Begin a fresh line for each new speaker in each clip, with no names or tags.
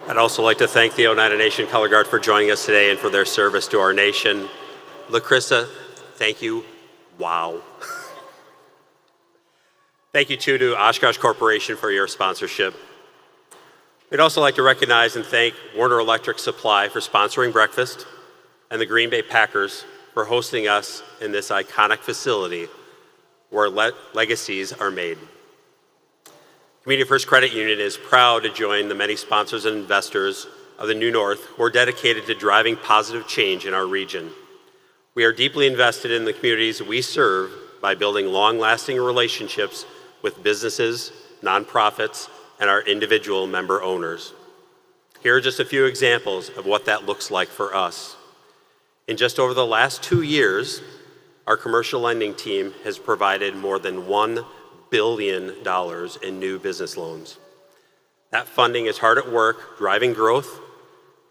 I'd also like to thank the Oneida Nation Color Guard for joining us today and for their service to our nation. LaCrissa, thank you. Wow. Thank you, too, to Oshkosh Corporation for your sponsorship. We'd also like to recognize and thank Warner Electric Supply for sponsoring breakfast and the Green Bay Packers for hosting us in this iconic facility where legacies are made. Community First Credit Union is proud to join the many sponsors and investors of the New North who are dedicated to driving positive change in our region. We are deeply invested in the communities we serve by building long-lasting relationships with businesses, nonprofits, and our individual member owners. Here are just a few examples of what that looks like for us. In just over the last 2 years, our commercial lending team has provided more than $1 billion in new business loans. That funding is hard at work, driving growth,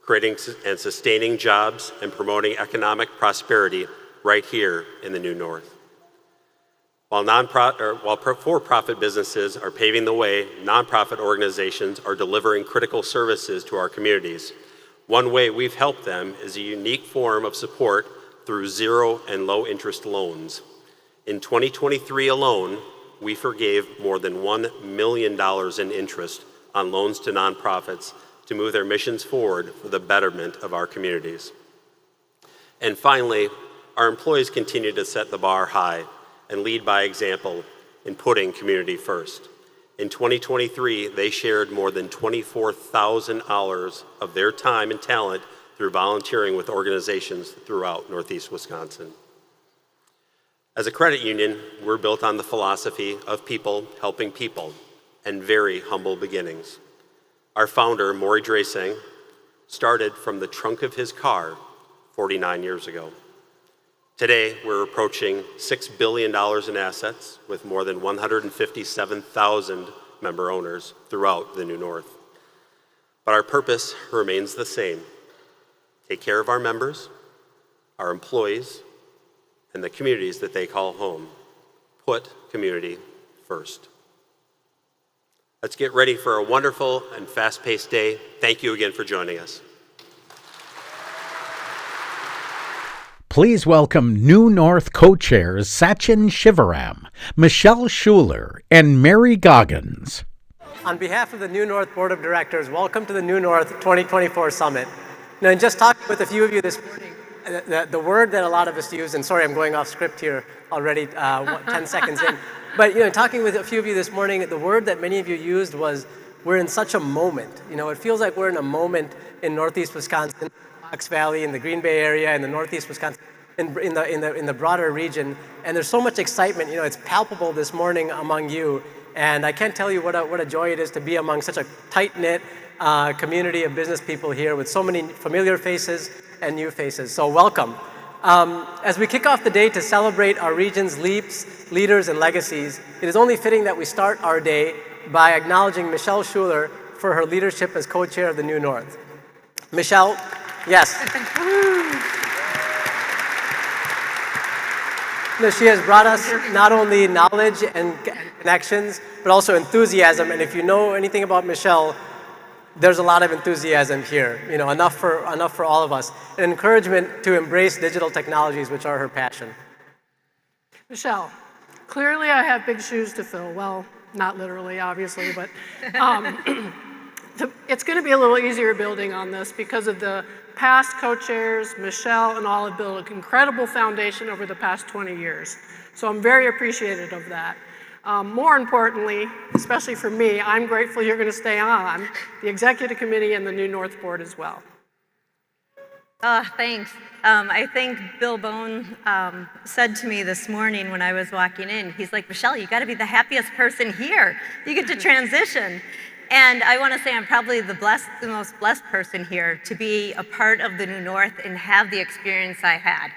creating and sustaining jobs, and promoting economic prosperity right here in the New North. While for-profit businesses are paving the way, nonprofit organizations are delivering critical services to our communities. One way we've helped them is a unique form of support through zero and low interest loans. In 2023 alone, we forgave more than $1 million in interest on loans to nonprofits to move their missions forward for the betterment of our communities. And finally, our employees continue to set the bar high and lead by example in putting community first. In 2023, they shared more than 24,000 hours of their time and talent through volunteering with organizations throughout Northeast Wisconsin. As a credit union, we're built on the philosophy of people helping people and very humble beginnings. Our founder, Maury Dreising, started from the trunk of his car 49 years ago. Today, we're approaching $6 billion in assets with more than 157,000 member owners throughout the New North. But our purpose remains the same: take care of our members, our employees, and the communities that they call home. Put community first. Let's get ready for a wonderful and fast-paced day. Thank you again for joining us.
Please welcome New North co-chairs Sachin Shivaram, Michelle Schuler, and Mary Goggins.
On behalf of the New North Board of Directors, welcome to the New North 2024 Summit. Now, in just talking with a few of you this morning, the word that a lot of us use, and sorry, I'm going off script here already, 10 seconds in, but talking with a few of you this morning, the word that many of you used was, we're in such a moment. It feels like we're in a moment in Northeast Wisconsin, Fox Valley, in the Green Bay area, in the Northeast Wisconsin, in the broader region, and there's so much excitement. It's palpable this morning among you, and I can't tell you what a joy it is to be among such a tight-knit community of business people here with so many familiar faces and new faces. So welcome. As we kick off the day to celebrate our region's leaps, leaders, and legacies, it is only fitting that we start our day by acknowledging Michelle Schuler for her leadership as co-chair of the New North. Michelle, yes. She has brought us not only knowledge and connections, but also enthusiasm. And if you know anything about Michelle, there's a lot of enthusiasm here, enough for all of us. An encouragement to embrace digital technologies, which are her passion.
Michelle, clearly I have big shoes to fill. Well, not literally, obviously, but it's going to be a little easier building on this because of the past co-chairs. Michelle and all have built an incredible foundation over the past 20 years. So I'm very appreciative of that. More importantly, especially for me, I'm grateful you're going to stay on the executive committee and the New North Board as well.
Thanks. I think Bill Bone said to me this morning when I was walking in, he's like, Michelle, you got to be the happiest person here. You get to transition. And I want to say I'm probably the most blessed person here to be a part of the New North and have the experience I had.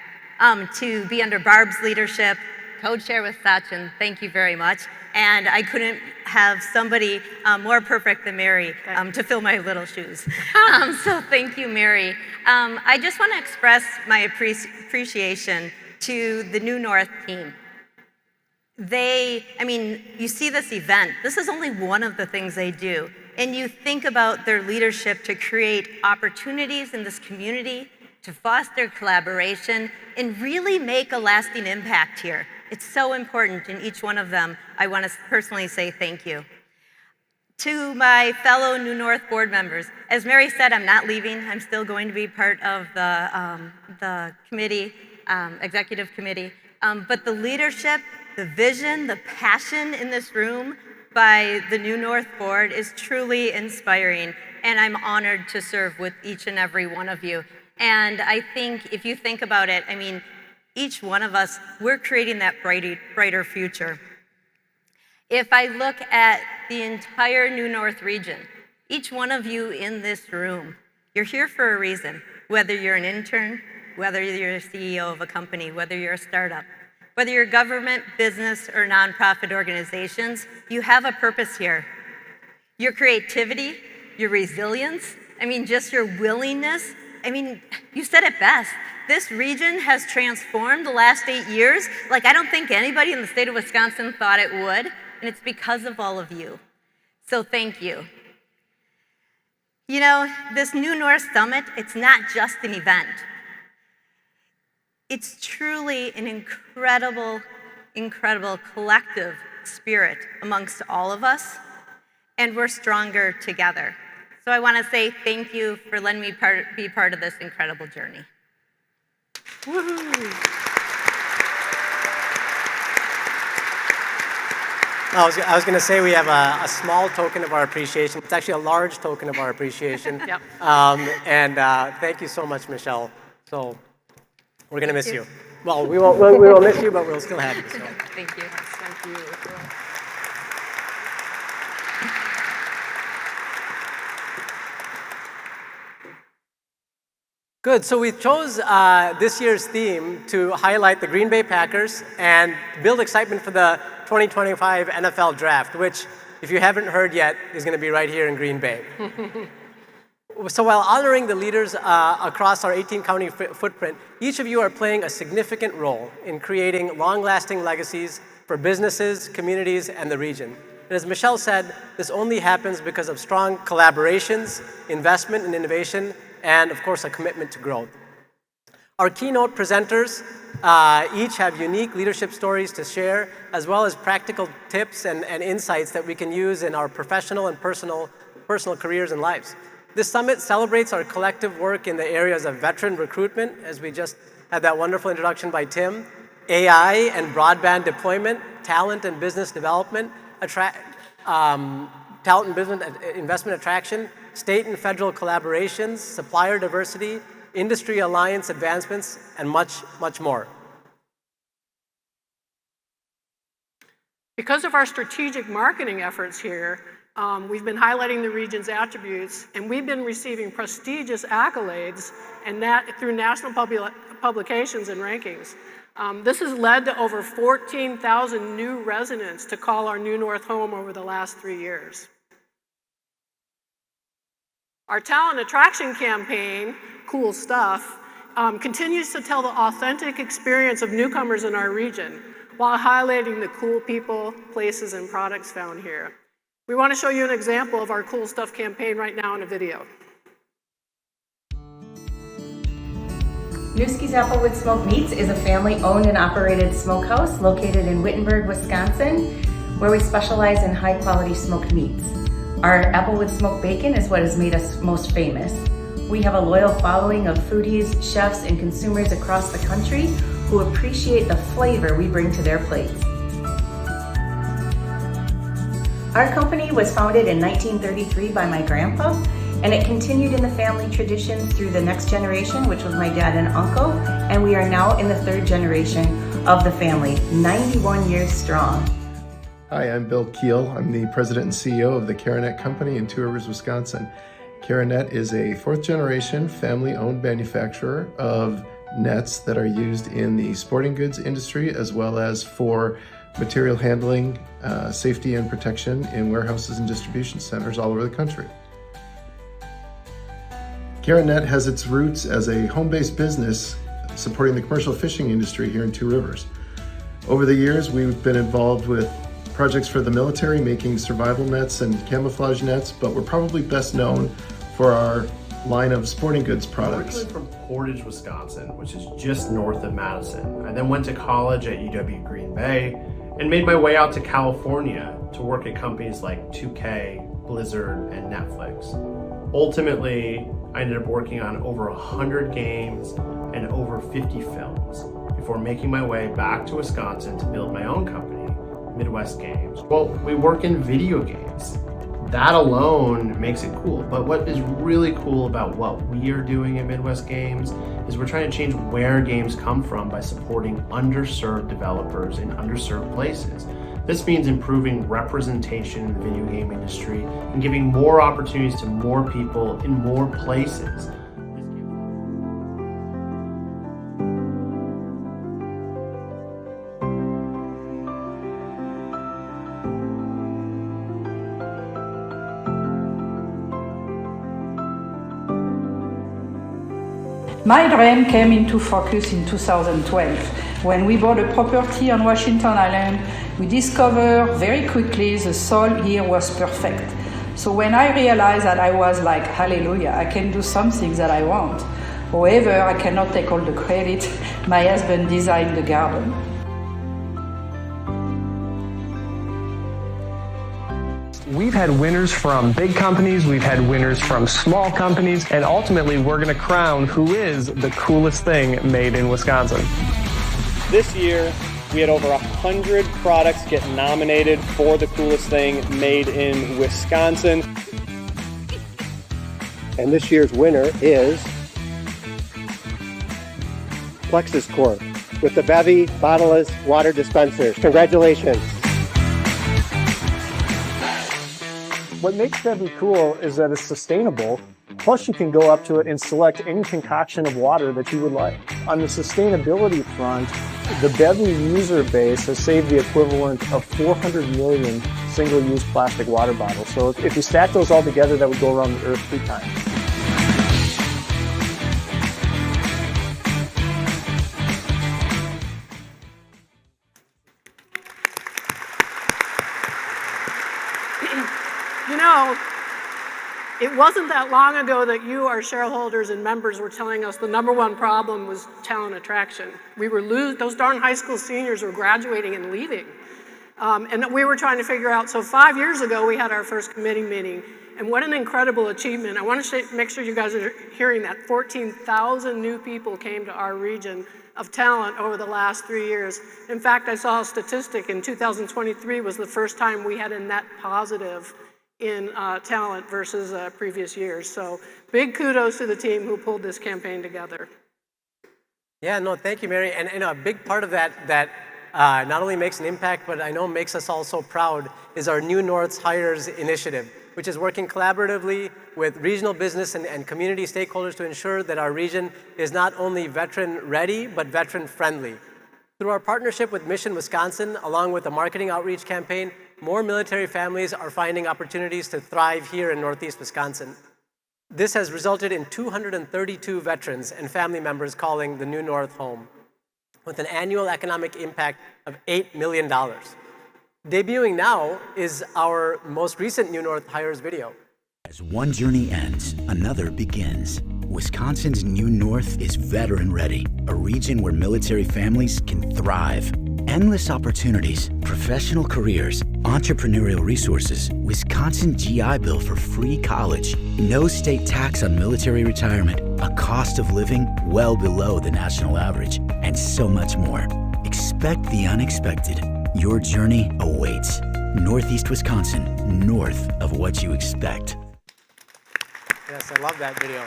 To be under Barb's leadership, co-chair with Sachin, thank you very much. And I couldn't have somebody more perfect than Mary to fill my little shoes. So thank you, Mary. I just want to express my appreciation to the New North team. You see this event, this is only one of the things they do. and you think about their leadership to create opportunities in this community, to foster collaboration, and really make a lasting impact here. It's so important, and each one of them, I want to personally say thank you. To my fellow New North board members, as Mary said, I'm not leaving. I'm still going to be part of the committee, executive committee. But the leadership, the vision, the passion in this room by the New North board is truly inspiring, and I'm honored to serve with each and every one of you. And I think if you think about it, I mean, each one of us, we're creating that brighter future. If I look at the entire New North region, each one of you in this room, you're here for a reason. Whether you're an intern, whether you're a CEO of a company, whether you're a startup, whether you're government, business, or nonprofit organizations, you have a purpose here. Your creativity, your resilience, I mean, just your willingness. I mean, you said it best. This region has transformed the last 8 years like I don't think anybody in the state of Wisconsin thought it would, and it's because of all of you. So thank you. You know, this New North Summit, it's not just an event. It's truly an incredible, incredible collective spirit amongst all of us, and we're stronger together. So I want to say thank you for letting me be part of this incredible journey.
Woohoo! I was going to say we have a small token of our appreciation. It's actually a large token of our appreciation.
Yep.
And thank you so much, Michelle. So we're going to miss you. Well, we will miss you, but we'll still have you. So.
Thank you.
Thank you.
Good. So we chose this year's theme to highlight the Green Bay Packers and build excitement for the 2025 NFL Draft, which, if you haven't heard yet, is going to be right here in Green Bay. So while honoring the leaders across our 18-county footprint, each of you are playing a significant role in creating long-lasting legacies for businesses, communities, and the region. And as Michelle said, this only happens because of strong collaborations, investment in innovation, and of course, a commitment to growth. Our keynote presenters each have unique leadership stories to share, as well as practical tips and insights that we can use in our professional and personal careers and lives. This summit celebrates our collective work in the areas of veteran recruitment, as we just had that wonderful introduction by Tim, AI and broadband deployment, talent and business development, talent and business investment attraction, state and federal collaborations, supplier diversity, industry alliance advancements, and much, much more.
Because of our strategic marketing efforts here, we've been highlighting the region's attributes, and we've been receiving prestigious accolades, and that through national publications and rankings. This has led to over 14,000 new residents to call our New North home over the last 3 years. Our talent attraction campaign, Cool Stuff, continues to tell the authentic experience of newcomers in our region while highlighting the cool people, places, and products found here. We want to show you an example of our Cool Stuff campaign right now in a video.
Newski's Applewood Smoked Meats is a family-owned and operated smokehouse located in Wittenberg, Wisconsin, where we specialize in high-quality smoked meats. Our Applewood smoked bacon is what has made us most famous. We have a loyal following of foodies, chefs, and consumers across the country who appreciate the flavor we bring to their plates. Our company was founded in 1933 by my grandpa, and it continued in the family tradition through the next generation, which was my dad and uncle, and we are now in the third generation of the family, 91 years strong.
Hi, I'm Bill Keel. I'm the president and CEO of the Caranet Company in Two Rivers, Wisconsin. Caranet is a fourth-generation family-owned manufacturer of nets that are used in the sporting goods industry, as well as for material handling, safety and protection in warehouses and distribution centers all over the country. Caranet has its roots as a home-based business supporting the commercial fishing industry here in Two Rivers. Over the years, we've been involved with projects for the military, making survival nets and camouflage nets, but we're probably best known for our line of sporting goods products.
I'm originally from Portage, Wisconsin, which is just north of Madison. I then went to college at UW Green Bay and made my way out to California to work at companies like 2K, Blizzard, and Netflix. Ultimately, I ended up working on over 100 games and over 50 films before making my way back to Wisconsin to build my own company, Midwest Games. Well, we work in video games. That alone makes it cool. But what is really cool about what we are doing at Midwest Games is we're trying to change where games come from by supporting underserved developers in underserved places. This means improving representation in the video game industry and giving more opportunities to more people in more places.
My dream came into focus in 2012 when we bought a property on Washington Island. We discovered very quickly the soil here was perfect. So when I realized that, I was like, hallelujah, I can do something that I want. However, I cannot take all the credit. My husband designed the garden.
We've had winners from big companies, we've had winners from small companies, and ultimately we're going to crown who is the coolest thing made in Wisconsin.
This year, we had over 100 products get nominated for the coolest thing made in Wisconsin.
And this year's winner is Plexus Corp with the Bevy Bottleless Water Dispensers. Congratulations.
What makes Bevy cool is that it's sustainable, plus you can go up to it and select any concoction of water that you would like. On the sustainability front, the Bevy user base has saved the equivalent of 400 million single-use plastic water bottles. So if you stack those all together, that would go around the earth 3 times.
You know, it wasn't that long ago that you, our shareholders and members, were telling us the #1 problem was talent attraction. We were those darn high school seniors were graduating and leaving. And we were trying to figure out, so 5 years ago we had our first committee meeting, and what an incredible achievement. I want to make sure you guys are hearing that. 14,000 new people came to our region of talent over the last 3 years. In fact, I saw a statistic in 2023 was the first time we had a net positive in talent versus previous years. So big kudos to the team who pulled this campaign together.
Yeah, no, thank you, Mary. And a big part of that not only makes an impact, but I know makes us all so proud, is our New North Hires initiative, which is working collaboratively with regional business and community stakeholders to ensure that our region is not only veteran ready, but veteran friendly. Through our partnership with Mission Wisconsin, along with the marketing outreach campaign, more military families are finding opportunities to thrive here in Northeast Wisconsin. This has resulted in 232 veterans and family members calling the New North home, with an annual economic impact of $8 million. Debuting now is our most recent New North Hires video.
As one journey ends, another begins. Wisconsin's New North is veteran ready, a region where military families can thrive. Endless opportunities, professional careers, entrepreneurial resources, Wisconsin GI Bill for free college, no state tax on military retirement, a cost of living well below the national average, and so much more. Expect the unexpected. Your journey awaits. Northeast Wisconsin, north of what you expect.
Yes, I love that video.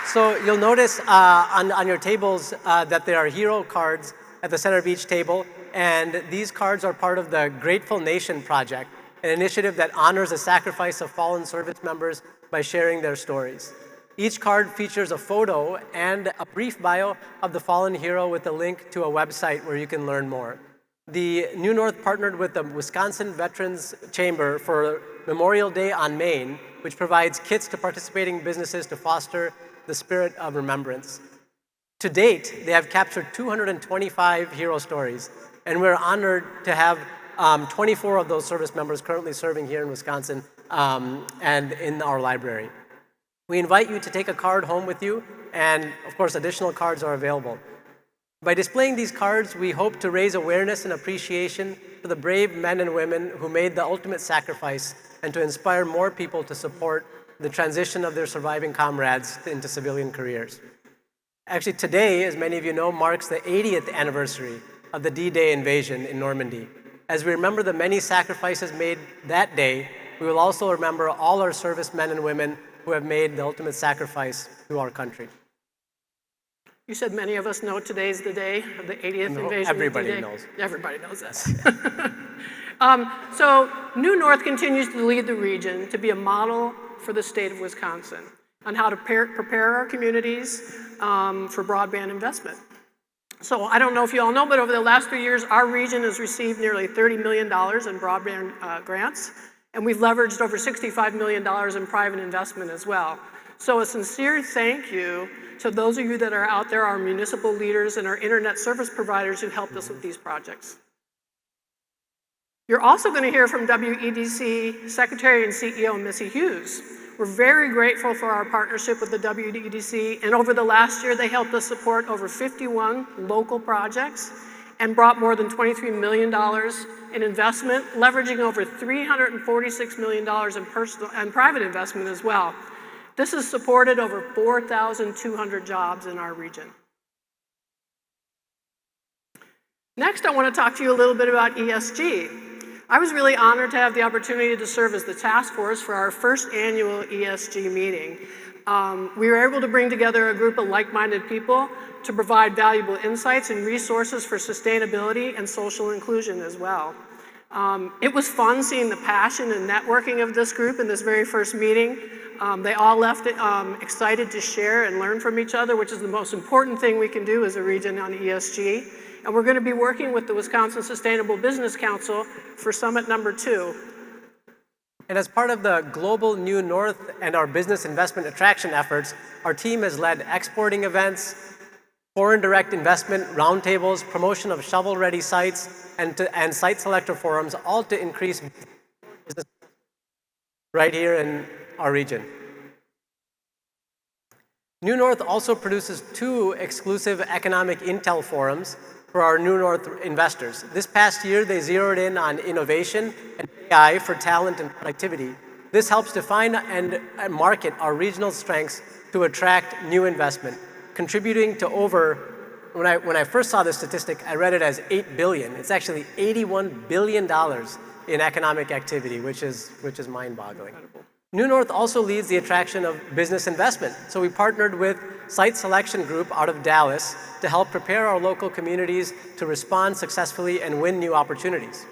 So you'll notice on your tables that there are hero cards at the center of each table, and these cards are part of the Grateful Nation Project, an initiative that honors the sacrifice of fallen service members by sharing their stories. Each card features a photo and a brief bio of the fallen hero with a link to a website where you can learn more. The New North partnered with the Wisconsin Veterans Chamber for Memorial Day on Main, which provides kits to participating businesses to foster the spirit of remembrance. To date, they have captured 225 hero stories. And we're honored to have 24 of those service members currently serving here in Wisconsin and in our library. We invite you to take a card home with you, and of course, additional cards are available. By displaying these cards, we hope to raise awareness and appreciation for the brave men and women who made the ultimate sacrifice and to inspire more people to support the transition of their surviving comrades into civilian careers. Actually, today, as many of you know, marks the 80th anniversary of the D-Day invasion in Normandy. As we remember the many sacrifices made that day, we will also remember all our servicemen and women who have made the ultimate sacrifice to our country.
You said many of us know today's the day of the 80th invasion.
Everybody knows.
Everybody knows that. So New North continues to lead the region to be a model for the state of Wisconsin on how to prepare our communities for broadband investment. So I don't know if you all know, but over the last 3 years, our region has received nearly $30 million in broadband grants, and we've leveraged over $65 million in private investment as well. So a sincere thank you to those of you that are out there, our municipal leaders and our internet service providers who helped us with these projects. You're also going to hear from WEDC Secretary and CEO Missy Hughes. We're very grateful for our partnership with the WEDC, and over the last year, they helped us support over 51 local projects and brought more than $23 million in investment, leveraging over $346 million in personal and private investment as well. This has supported over 4,200 jobs in our region. Next, I want to talk to you a little bit about ESG. I was really honored to have the opportunity to serve as the task force for our first annual ESG meeting. We were able to bring together a group of like-minded people to provide valuable insights and resources for sustainability and social inclusion as well. It was fun seeing the passion and networking of this group in this very first meeting. They all left excited to share and learn from each other, which is the most important thing we can do as a region on ESG. And we're going to be working with the Wisconsin Sustainable Business Council for Summit number 2.
And as part of the Global New North and our business investment attraction efforts, our team has led exporting events, foreign direct investment roundtables, promotion of shovel-ready sites, and site selector forums, all to increase business right here in our region. New North also produces 2 exclusive economic intel forums for our New North investors. This past year, they zeroed in on innovation and AI for talent and productivity. This helps define and market our regional strengths to attract new investment, contributing to over, when I first saw this statistic, I read it as $8 billion. It's actually $81 billion in economic activity, which is mind-boggling. New North also leads the attraction of business investment. So we partnered with Site Selection Group out of Dallas to help prepare our local communities to respond successfully and win new opportunities.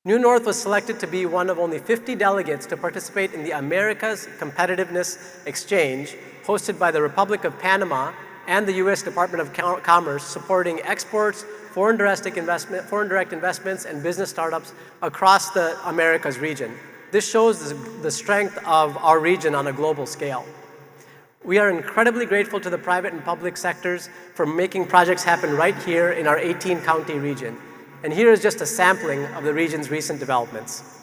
New North was selected to be one of only 50 delegates to participate in the America's Competitiveness Exchange, hosted by the Republic of Panama and the U.S. Department of Commerce, supporting exports, foreign direct investments, and business startups across the Americas region. This shows the strength of our region on a global scale. We are incredibly grateful to the private and public sectors for making projects happen right here in our 18-county region. And here is just a sampling of the region's recent developments.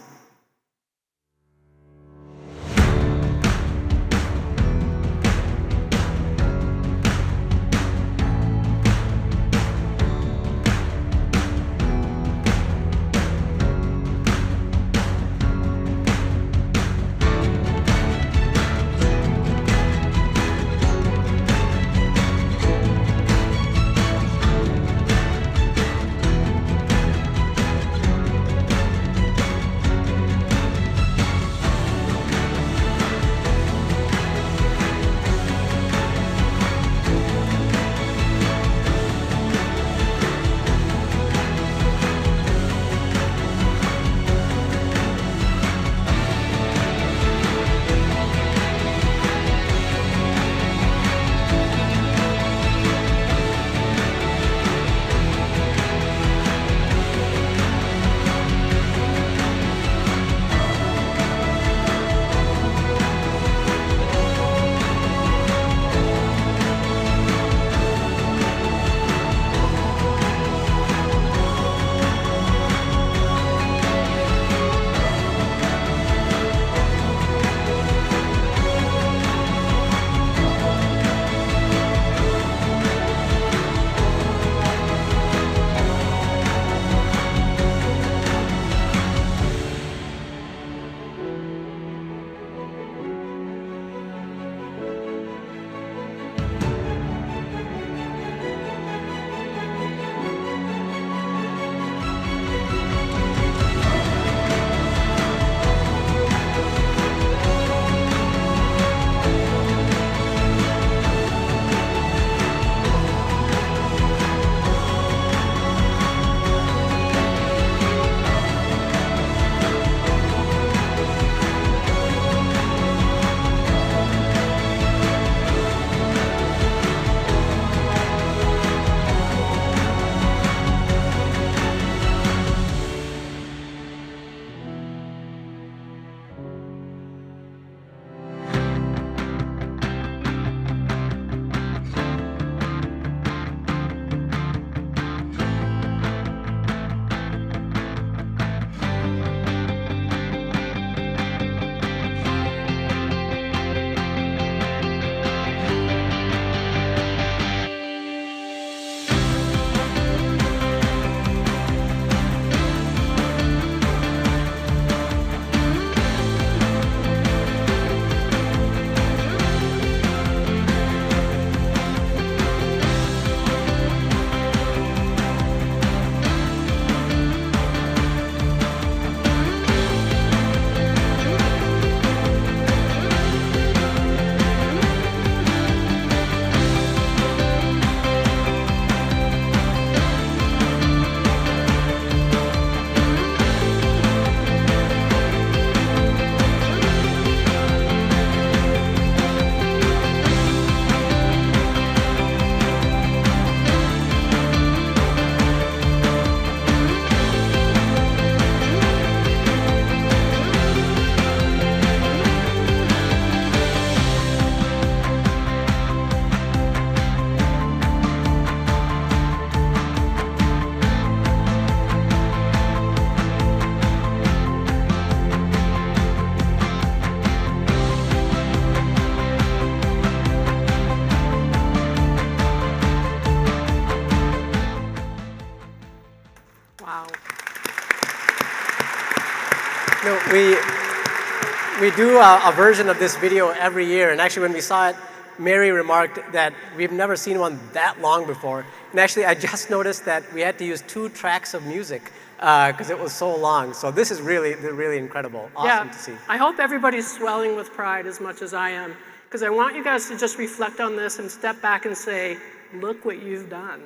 We do a version of this video every year, and actually when we saw it, Mary remarked that we've never seen one that long before. And actually, I just noticed that we had to use 2 tracks of music because it was so long. So this is really, really incredible. Awesome to see.
I hope everybody's swelling with pride as much as I am, because I want you guys to just reflect on this and step back and say, look what you've done.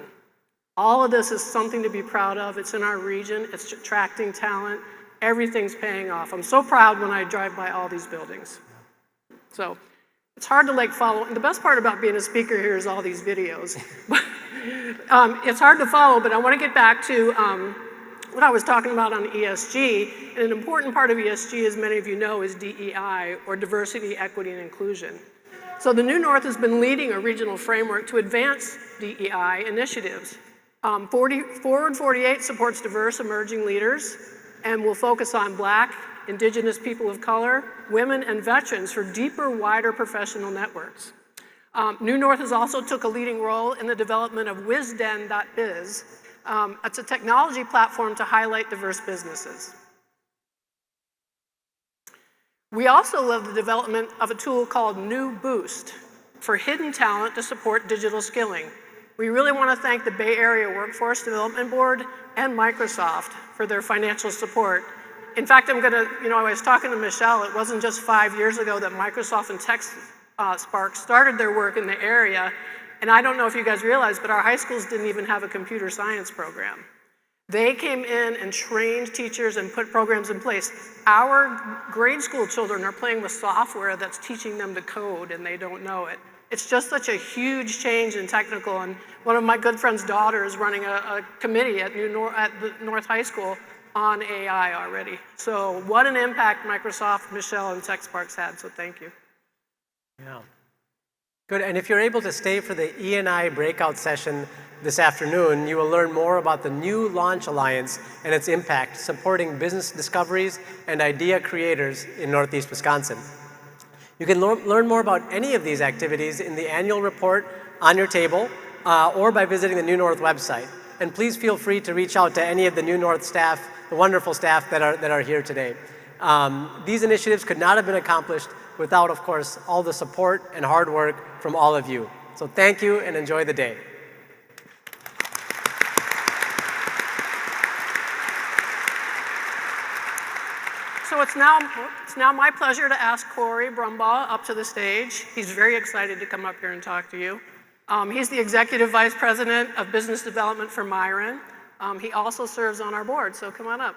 All of this is something to be proud of. It's in our region. It's attracting talent. Everything's paying off. I'm so proud when I drive by all these buildings. So it's hard to follow. And the best part about being a speaker here is all these videos. It's hard to follow, but I want to get back to what I was talking about on ESG. And an important part of ESG, as many of you know, is DEI, or diversity, equity, and inclusion. So the New North has been leading a regional framework to advance DEI initiatives. Forward 48 supports diverse emerging leaders and will focus on Black, Indigenous people of color, women, and veterans for deeper, wider professional networks. New North has also took a leading role in the development of Wisden.biz. It's a technology platform to highlight diverse businesses. We also love the development of a tool called New Boost for hidden talent to support digital skilling. We really want to thank the Bay Area Workforce Development Board and Microsoft for their financial support. In fact, I was talking to Michelle, it wasn't just 5 years ago that Microsoft and TechSpark started their work in the area, and I don't know if you guys realize, but our high schools didn't even have a computer science program. They came in and trained teachers and put programs in place. Our grade school children are playing with software that's teaching them to code and they don't know it. It's just such a huge change in technical, and one of my good friend's daughter is running a committee at the North High School on AI already. So what an impact Microsoft, Michelle, and TechSpark's had, so thank you.
Yeah. Good, and if you're able to stay for the E&I breakout session this afternoon, you will learn more about the new Launch Alliance and its impact supporting business discoveries and idea creators in Northeast Wisconsin. You can learn more about any of these activities in the annual report on your table or by visiting the New North website. And please feel free to reach out to any of the New North staff, the wonderful staff that are here today. These initiatives could not have been accomplished without, of course, all the support and hard work from all of you. So thank you and enjoy the day.
So it's now my pleasure to ask Corey Brumbaugh up to the stage. He's very excited to come up here and talk to you. He's the Executive Vice President of Business Development for Myron. He also serves on our board, so come on up.